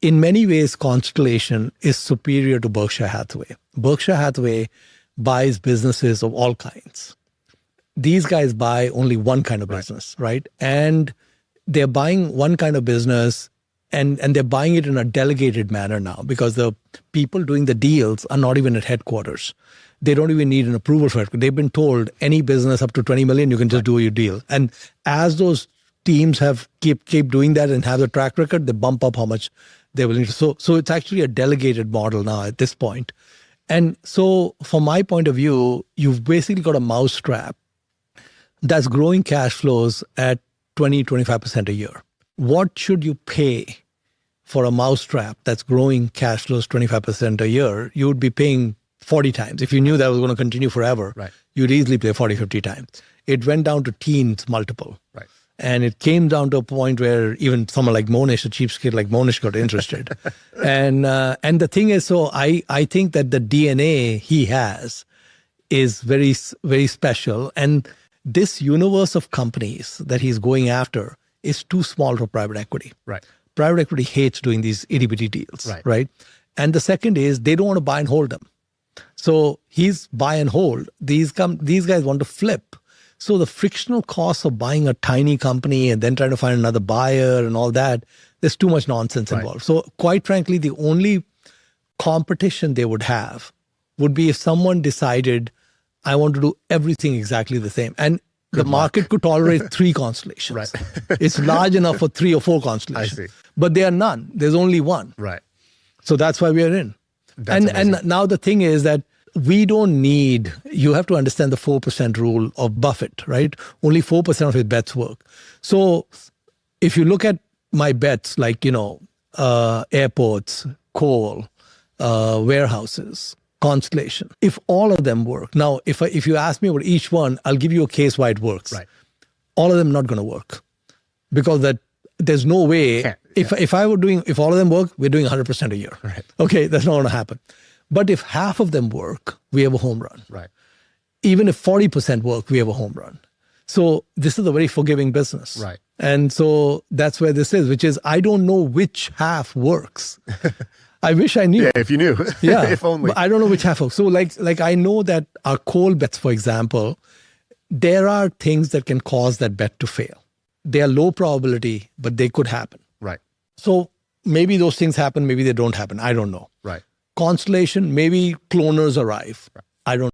in many ways, Constellation is superior to Berkshire Hathaway. Berkshire Hathaway buys businesses of all kinds. These guys buy only one kind of business, right? And they're buying one kind of business and they're buying it in a delegated manner now because the people doing the deals are not even at headquarters. They don't even need an approval for it. They've been told any business up to 20 million, you can just do your deal. And as those teams have keep doing that and have the track record, they bump up how much they're willing to. So it's actually a delegated model now at this point. And so from my point of view, you've basically got a mousetrap that's growing cash flows at 20, 25% a year. What should you pay for a mousetrap that's growing cash flows 25% a year? You would be paying 40 times. If you knew that was going to continue forever, you'd easily pay 40, 50 times. It went down to teens multiple. Right. And it came down to a point where even someone like Monish, a cheapskate like Monish, got interested. And the thing is, so I think that the DNA he has is very, very special. And this universe of companies that he's going after is too small for private equity. Right. Private equity hates doing these itty-bitty deals, right? And the second is they don't want to buy and hold them. So he's buy and hold. These guys want to flip. So the frictional cost of buying a tiny company and then trying to find another buyer and all that, there's too much nonsense involved. So quite frankly, the only competition they would have would be if someone decided, I want to do everything exactly the same. And the market could tolerate 3 constellations. It's large enough for 3 or 4 constellations. I see. But there are none. There's only one. Right. So that's why we are in. And now the thing is that we don't need, you have to understand the 4% rule of Buffett, right? Only 4% of his bets work. So if you look at my bets, like, airports, coal, warehouses, Constellation, if all of them work. Now, if you ask me about each one, I'll give you a case why it works. Right. All of them not going to work because there's no way. If all of them work, we're doing 100% a year. Right. Okay, that's not going to happen. But if half of them work, we have a home run. Right. Even if 40% work, we have a home run. So this is a very forgiving business. Right. And so that's where this is, which is I don't know which half works. I wish I knew. Yeah, if you knew. Yeah. If only. But I don't know which half works. So like I know that our coal bets, for example, there are things that can cause that bet to fail. They are low probability, but they could happen. Right. So maybe those things happen, maybe they don't happen. I don't know. Right. Constellation, maybe cloners arrive. Right. I don't